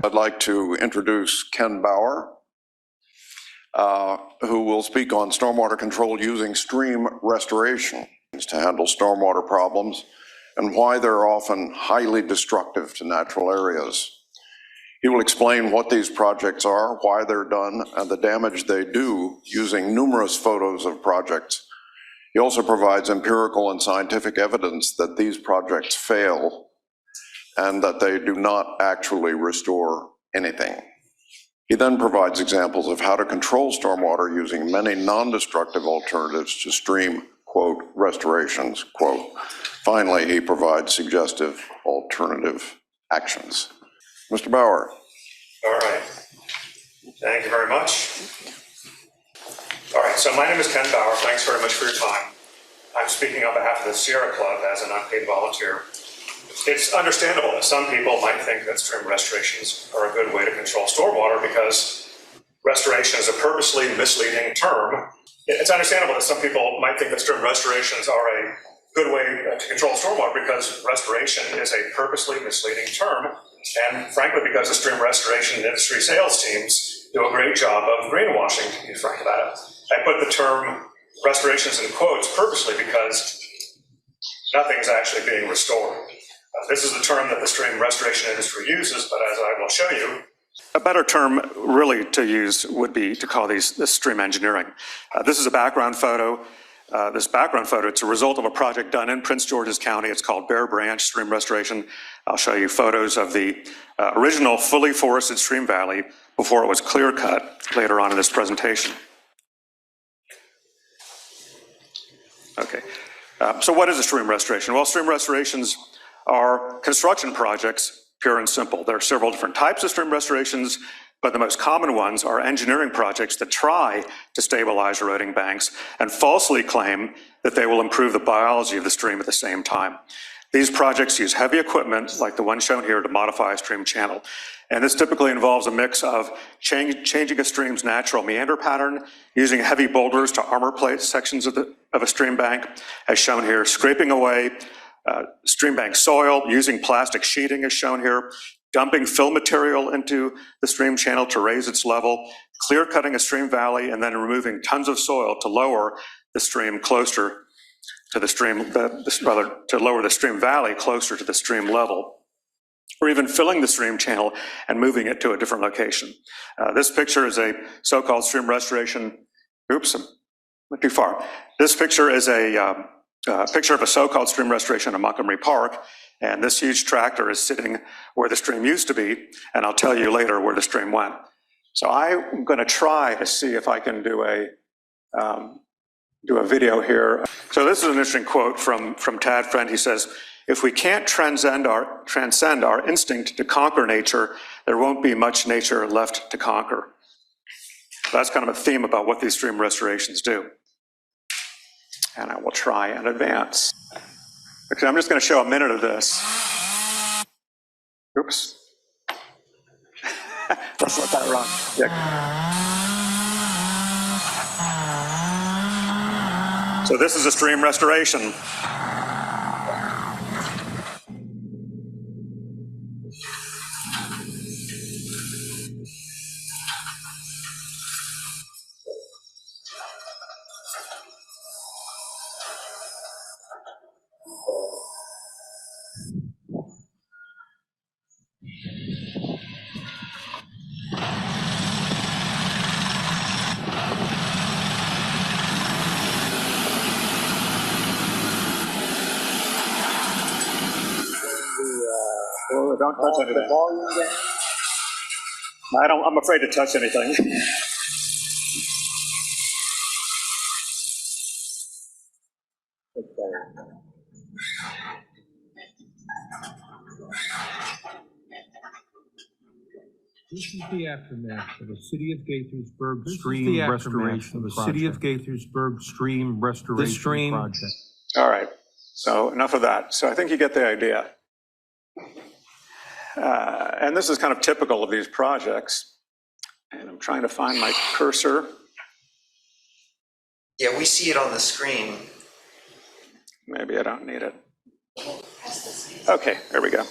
I'd like to introduce Ken Bauer, who will speak on stormwater control using stream restoration to handle stormwater problems and why they're often highly destructive to natural areas. He will explain what these projects are, why they're done, and the damage they do using numerous photos of projects. He also provides empirical and scientific evidence that these projects fail and that they do not actually restore anything. He then provides examples of how to control stormwater using many non-destructive alternatives to stream, quote, restorations, quote. Finally, he provides suggestive alternative actions. Mr. Bauer. All right. Thank you very much. All right, so my name is Ken Bauer. Thanks very much for your time. I'm speaking on behalf of the Sierra Club as an unpaid volunteer. It's understandable that some people might think that stream restorations are a good way to control stormwater because restoration is a purposely misleading term. It's understandable that some people might think that stream restorations are a good way to control stormwater because restoration is a purposely misleading term, and frankly because the stream restoration industry sales teams do a great job of greenwashing, to be frank about it. I put the term restorations in quotes purposely because nothing is actually being restored. This is the term that the stream restoration industry uses, but as I will show you, a better term really to use would be to call this stream engineering. This is a background photo. This background photo, it's a result of a project done in Prince George's County. It's called Bear Branch Stream Restoration. I'll show you photos of the original fully forested stream valley before it was clear cut later on in this presentation. Okay, so what is a stream restoration? Well, stream restorations are construction projects, pure and simple. There are several different types of stream restorations, but the most common ones are engineering projects that try to stabilize eroding banks and falsely claim that they will improve the biology of the stream at the same time. These projects use heavy equipment, like the one shown here, to modify a stream channel. And this typically involves a mix of changing a stream's natural meander pattern, using heavy boulders to armor plate sections of a stream bank, as shown here, scraping away stream bank soil, using plastic sheeting as shown here, dumping fill material into the stream channel to raise its level, clear cutting a stream valley, and then removing tons of soil to lower the stream closer to the stream, to lower the stream valley closer to the stream level, or even filling the stream channel and moving it to a different location. This picture is a so-called stream restoration. Oops, I went too far. This picture is a picture of a so-called stream restoration in Montgomery Park, and this huge tractor is sitting where the stream used to be, and I'll tell you later where the stream went. So I'm going to try to see if I can do a video here. So this is an interesting quote from Tad Friend. He says, "If we can't transcend our instinct to conquer nature, there won't be much nature left to conquer." That's kind of a theme about what these stream restorations do. And I will try and advance. Okay, I'm just going to show a minute of this. Oops. Let's let that run. Yeah. So this is a stream restoration. Don't touch anything. I'm afraid to touch anything. This is the aftermath of the City of Gaithersburg stream restoration project. All right, so enough of that. So I think you get the idea. And this is kind of typical of these projects. And I'm trying to find my cursor. Yeah, we see it on the screen. Maybe I don't need it. Okay, there we go.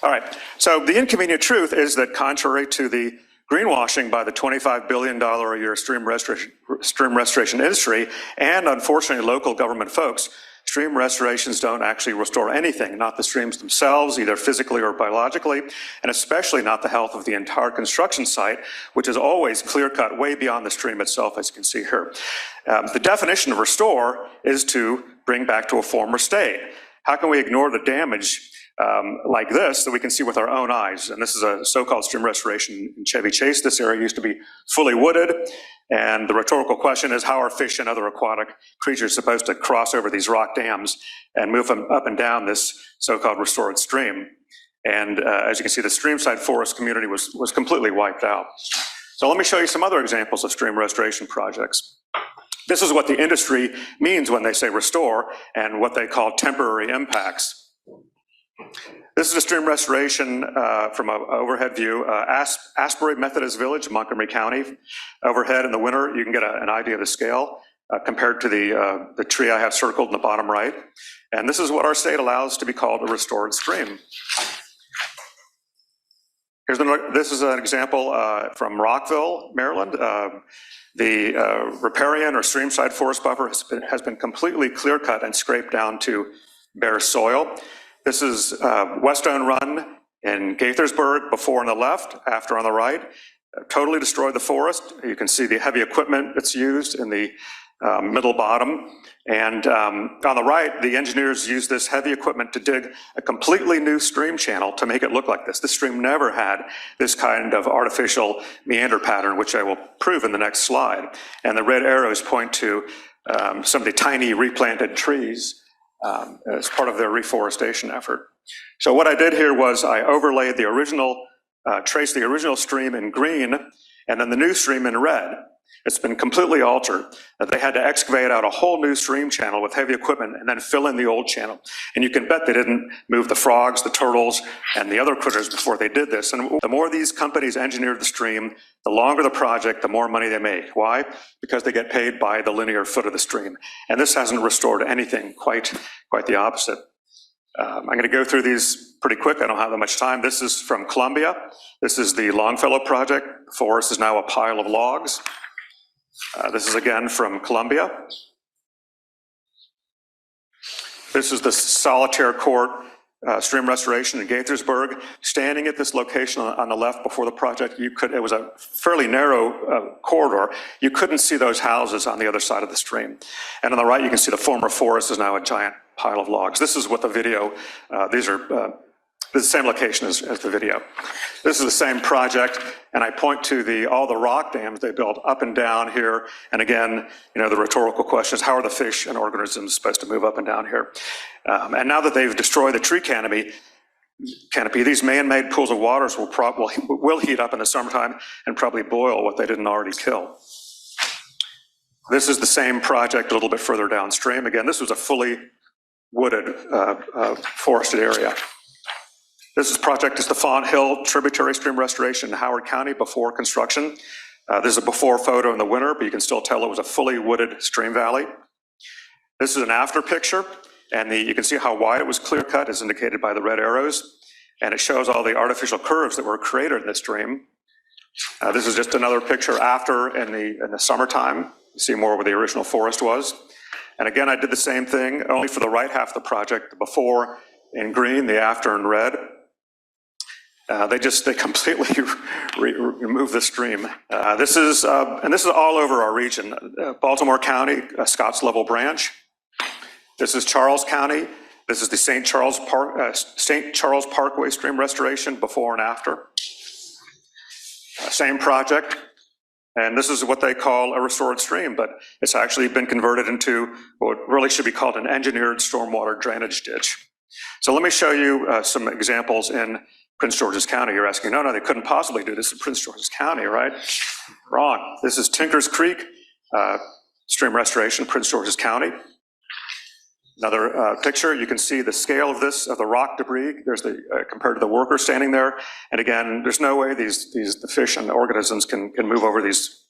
All right, so the inconvenient truth is that contrary to the greenwashing by the $25 billion a year stream restoration industry, and unfortunately local government folks, stream restorations don't actually restore anything, not the streams themselves, either physically or biologically, and especially not the health of the entire construction site, which is always clear-cut way beyond the stream itself, as you can see here. The definition of restore is to bring back to a former state. How can we ignore the damage like this that we can see with our own eyes? And this is a so-called stream restoration in Chevy Chase. This area used to be fully wooded. And the rhetorical question is, how are fish and other aquatic creatures supposed to cross over these rock dams and move them up and down this so-called restored stream? And as you can see, the streamside forest community was completely wiped out. So let me show you some other examples of stream restoration projects. This is what the industry means when they say restore and what they call temporary impacts. This is a stream restoration from an overhead view. Asbury Methodist Village, Montgomery County. Overhead in the winter, you can get an idea of the scale compared to the tree I have circled in the bottom right. And this is what our state allows to be called a restored stream. This is an example from Rockville, Maryland. The riparian or streamside forest buffer has been completely clear-cut and scraped down to bare soil. This is Westone Run in Gaithersburg, before on the left, after on the right. Totally destroyed the forest. You can see the heavy equipment that's used in the middle bottom. And on the right, the engineers used this heavy equipment to dig a completely new stream channel to make it look like this. This stream never had this kind of artificial meander pattern, which I will prove in the next slide. And the red arrows point to some of the tiny replanted trees as part of their reforestation effort. So what I did here was I overlaid the original, traced the original stream in green, and then the new stream in red. It's been completely altered. They had to excavate out a whole new stream channel with heavy equipment and then fill in the old channel. And you can bet they didn't move the frogs, the turtles, and the other critters before they did this. And the more these companies engineered the stream, the longer the project, the more money they make. Why? Because they get paid by the linear foot of the stream. And this hasn't restored anything, quite the opposite. I'm going to go through these pretty quick. I don't have that much time. This is from Columbia. This is the Longfellow project. The forest is now a pile of logs. This is again from Columbia. This is the Solitaire Court stream restoration in Gaithersburg. Standing at this location on the left before the project, it was a fairly narrow corridor. You couldn't see those houses on the other side of the stream. And on the right, you can see the former forest is now a giant pile of logs. This is what the video, this is the same location as the video. This is the same project, and I point to all the rock dams they built up and down here. And again, the rhetorical question is, how are the fish and organisms supposed to move up and down here? And now that they've destroyed the tree canopy, these man-made pools of waters will heat up in the summertime and probably boil what they didn't already kill. This is the same project a little bit further downstream. Again, this was a fully wooded, forested area. This is Project Stephon Hill Tributary Stream Restoration in Howard County before construction. This is a before photo in the winter, but you can still tell it was a fully wooded stream valley. This is an after picture, and you can see how wide it was clear cut, as indicated by the red arrows, and it shows all the artificial curves that were created in this stream. This is just another picture after in the summertime. You see more where the original forest was. And again, I did the same thing, only for the right half of the project, the before in green, the after in red. They completely remove the stream. This is all over our region. Baltimore County, Scotts Level Branch. This is Charles County. This is the St. Charles Parkway Stream Restoration before and after. Same project. And this is what they call a restored stream, but it's actually been converted into what really should be called an engineered stormwater drainage ditch. So let me show you some examples in Prince George's County. You're asking, no, they couldn't possibly do this in Prince George's County, right? Wrong. This is Tinkers Creek stream restoration, Prince George's County. Another picture, you can see the scale of the rock debris. There's compared to the worker standing there. And again, there's no way the fish and the organisms can move over these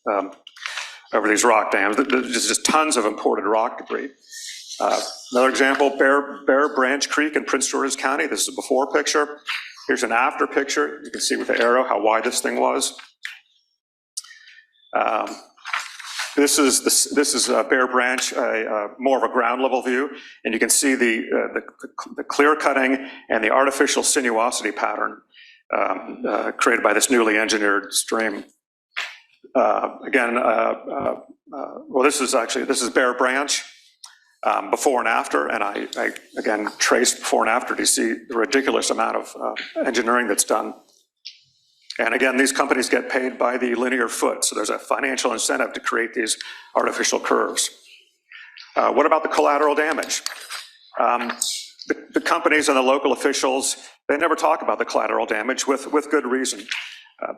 rock dams. There's just tons of imported rock debris. Another example, Bear Branch Creek in Prince George's County. This is a before picture. Here's an after picture. You can see with the arrow how wide this thing was. This is Bear Branch, more of a ground level view, and you can see the clear cutting and the artificial sinuosity pattern created by this newly engineered stream. Well, this is Bear Branch before and after, and I again traced before and after to see the ridiculous amount of engineering that's done. And again, these companies get paid by the linear foot, so there's a financial incentive to create these artificial curves. What about the collateral damage? The companies and the local officials, they never talk about the collateral damage with good reason.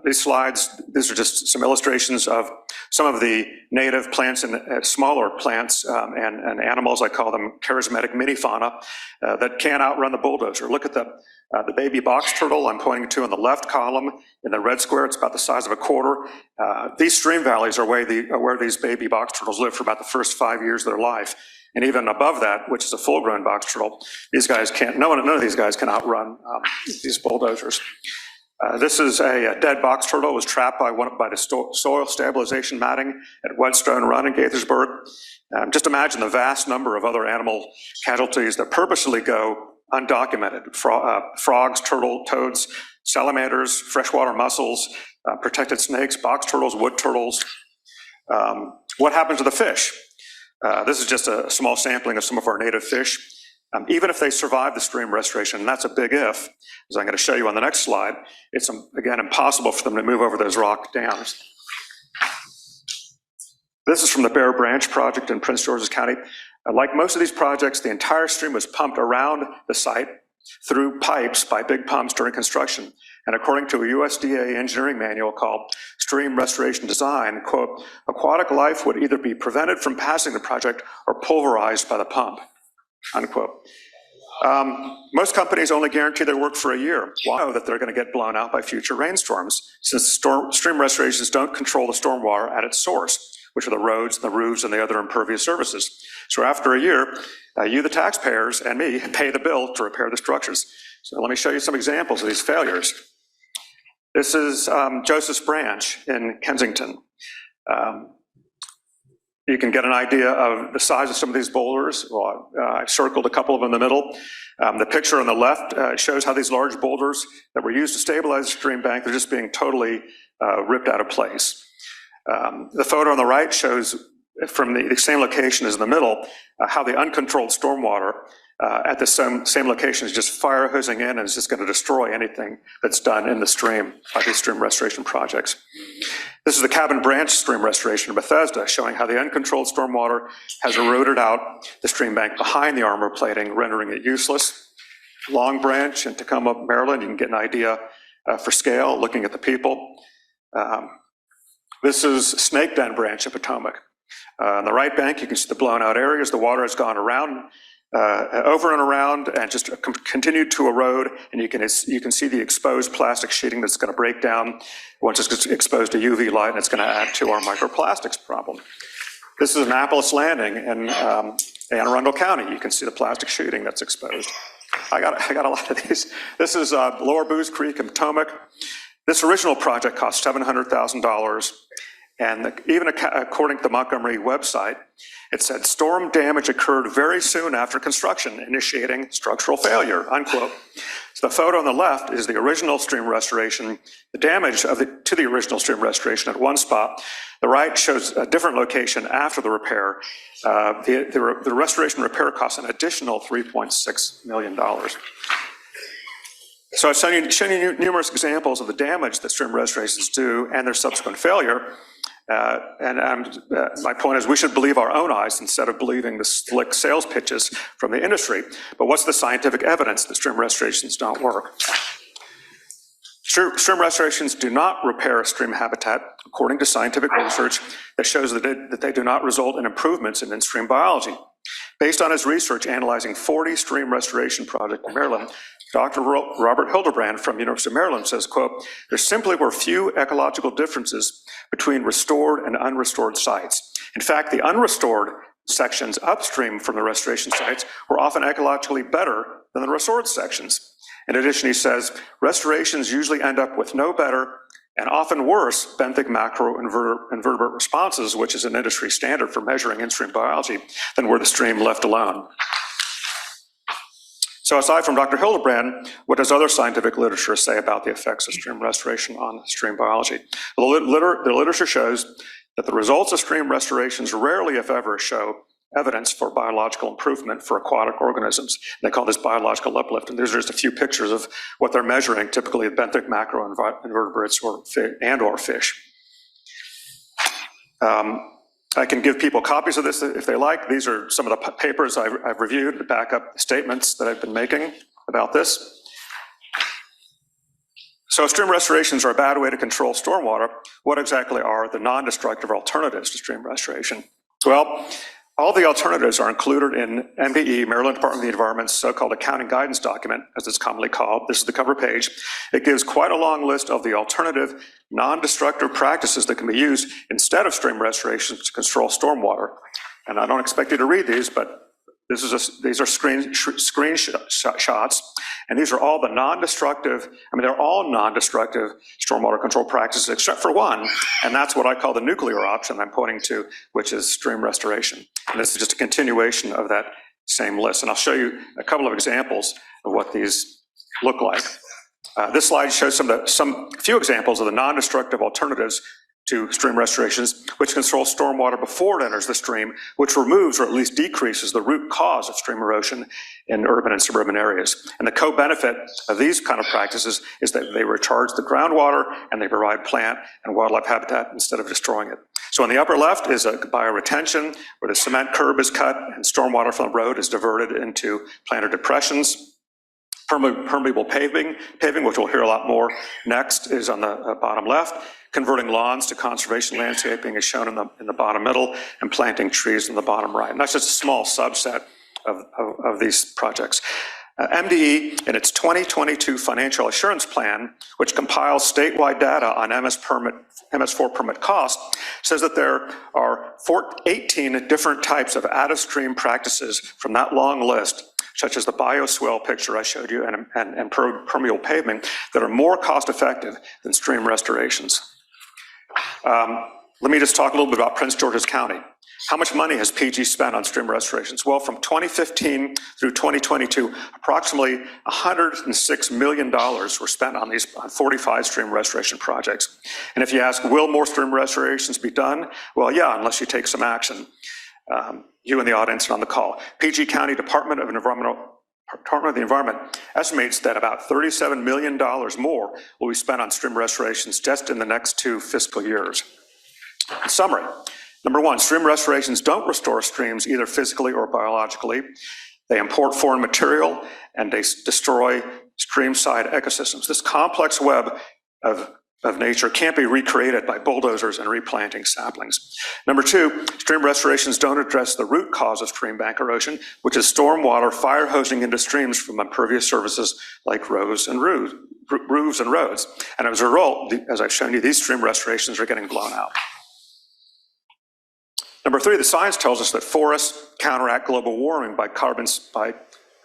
These slides, these are just some illustrations of some of the native plants and smaller plants and animals, I call them charismatic mini fauna, that can't outrun the bulldozer. Look at the baby box turtle I'm pointing to in the left column. In the red square, it's about the size of a quarter. These stream valleys are where these baby box turtles live for about the first 5 years of their life. And even above that, which is a full-grown box turtle, these guys can't, none of these guys can outrun these bulldozers. This is a dead box turtle. It was trapped by the soil stabilization matting at Whetstone Run in Gaithersburg. Just imagine the vast number of other animal casualties that purposely go undocumented. Frogs, toads, salamanders, freshwater mussels, protected snakes, box turtles, wood turtles. What happens to the fish? This is just a small sampling of some of our native fish. Even if they survive the stream restoration, and that's a big if, as I'm going to show you on the next slide, it's, again, impossible for them to move over those rock dams. This is from the Bear Branch project in Prince George's County. Like most of these projects, the entire stream was pumped around the site through pipes by big pumps during construction. And according to a USDA engineering manual called Stream Restoration Design, quote, aquatic life would either be prevented from passing the project or pulverized by the pump, unquote. Most companies only guarantee their work for a year. Why know that they're going to get blown out by future rainstorms, since stream restorations don't control the stormwater at its source, which are the roads, the roofs, and the other impervious surfaces. So after a year, you, the taxpayers, and me pay the bill to repair the structures. So let me show you some examples of these failures. This is Joseph's Branch in Kensington. You can get an idea of the size of some of these boulders. Well, I circled a couple of them in the middle. The picture on the left shows how these large boulders that were used to stabilize the stream bank, they're just being totally ripped out of place. The photo on the right shows from the same location as in the middle, how the uncontrolled stormwater at the same location is just fire hosing in and is just going to destroy anything that's done in the stream by these stream restoration projects. This is the Cabin Branch stream restoration in Bethesda, showing how the uncontrolled stormwater has eroded out the stream bank behind the armor plating, rendering it useless. Long Branch in Tacoma, Maryland, you can get an idea for scale, looking at the people. This is Snake Den Branch in Potomac. On the right bank, you can see the blown out areas. The water has gone around, over and around, and just continued to erode. And you can see the exposed plastic sheeting that's going to break down once it's exposed to UV light, and it's going to add to our microplastics problem. This is Annapolis Landing in Anne Arundel County. You can see the plastic sheeting that's exposed. I got a lot of these. This is Lower Booze Creek in Potomac. This original project cost $700,000. And even according to the Montgomery website, it said storm damage occurred very soon after construction, initiating structural failure, unquote. So the photo on the left is the original stream restoration, the damage to the original stream restoration at one spot. The right shows a different location after the repair. The restoration repair costs an additional $3.6 million. So I've shown you numerous examples of the damage that stream restorations do and their subsequent failure. My point is we should believe our own eyes instead of believing the slick sales pitches from the industry. But what's the scientific evidence that stream restorations don't work? Stream restorations do not repair stream habitat, according to scientific research that shows that they do not result in improvements in in-stream biology. Based on his research analyzing 40 stream restoration projects in Maryland, Dr. Robert Hildebrand from University of Maryland says, quote, there simply were few ecological differences between restored and unrestored sites. In fact, the unrestored sections upstream from the restoration sites were often ecologically better than the restored sections. In addition, he says, restorations usually end up with no better and often worse benthic macroinvertebrate responses, which is an industry standard for measuring in-stream biology, than were the stream left alone. So aside from Dr. Hildebrand, what does other scientific literature say about the effects of stream restoration on stream biology? Well, the literature shows that the results of stream restorations rarely, if ever, show evidence for biological improvement for aquatic organisms. They call this biological uplift, and there's just a few pictures of what they're measuring, typically benthic macroinvertebrates or fish. I can give people copies of this if they like. These are some of the papers I've reviewed to back up the statements that I've been making about this. So if stream restorations are a bad way to control stormwater, what exactly are the non-destructive alternatives to stream restoration? Well, all the alternatives are included in MDE, Maryland Department of the Environment's so-called accounting guidance document, as it's commonly called. This is the cover page. It gives quite a long list of the alternative non-destructive practices that can be used instead of stream restoration to control stormwater. And I don't expect you to read these, but these are screenshots, and these are all the non-destructive, they're all non-destructive stormwater control practices except for one, and that's what I call the nuclear option I'm pointing to, which is stream restoration. And this is just a continuation of that same list, and I'll show you a couple of examples of what these look like. This slide shows some few examples of the non-destructive alternatives to stream restorations, which control stormwater before it enters the stream, which removes or at least decreases the root cause of stream erosion in urban and suburban areas. And the co-benefit of these kind of practices is that they recharge the groundwater and they provide plant and wildlife habitat instead of destroying it. So on the upper left is a bioretention where the cement curb is cut and stormwater from the road is diverted into planted depressions. Permeable paving, which we'll hear a lot more next, is on the bottom left. Converting lawns to conservation landscaping is shown in the bottom middle, and planting trees in the bottom right. And that's just a small subset of these projects. MDE, in its 2022 financial assurance plan, which compiles statewide data on MS4 permit cost, says that there are 18 different types of out-of-stream practices from that long list, such as the bioswale picture I showed you and permeable paving, that are more cost-effective than stream restorations. Let me just talk a little bit about Prince George's County. How much money has PG spent on stream restorations? Well, from 2015 through 2022, approximately $106 million were spent on 45 stream restoration projects. And if you ask, will more stream restorations be done? Well, yeah, unless you take some action. You in the audience and on the call. PG County Department of the Environment estimates that about $37 million more will be spent on stream restorations just in the next 2 fiscal years. In summary, number one, stream restorations don't restore streams either physically or biologically. They import foreign material and they destroy stream-side ecosystems. This complex web of nature can't be recreated by bulldozers and replanting saplings. Number two, stream restorations don't address the root cause of stream bank erosion, which is stormwater fire hosing into streams from impervious surfaces like roofs and roads. And as a result, as I've shown you, these stream restorations are getting blown out. Number three, the science tells us that forests counteract global warming by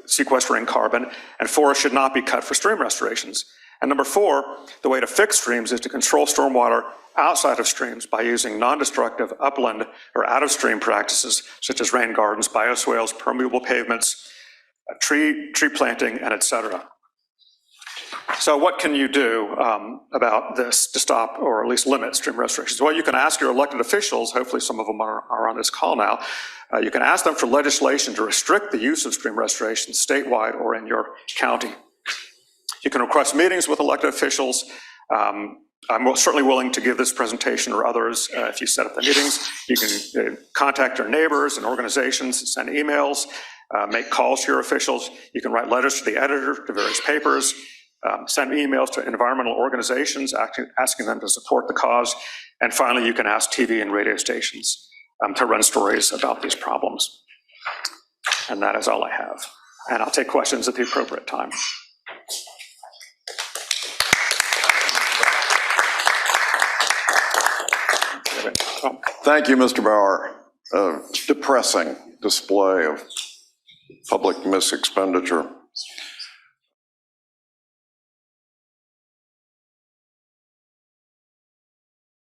sequestering carbon, and forests should not be cut for stream restorations. And number four, the way to fix streams is to control stormwater outside of streams by using non-destructive upland or out-of-stream practices such as rain gardens, bioswales, permeable pavements, tree planting, and etc. So what can you do about this to stop or at least limit stream restorations? Well, you can ask your elected officials, hopefully some of them are on this call now, you can ask them for legislation to restrict the use of stream restoration statewide or in your county. You can request meetings with elected officials. I'm certainly willing to give this presentation or others if you set up the meetings. You can contact your neighbors and organizations, send emails, make calls to your officials. You can write letters to the editor, to various papers, send emails to environmental organizations asking them to support the cause. And finally, you can ask TV and radio stations to run stories about these problems. And that is all I have. And I'll take questions at the appropriate time. Thank you, Mr. Bauer. Depressing display of public misexpenditure.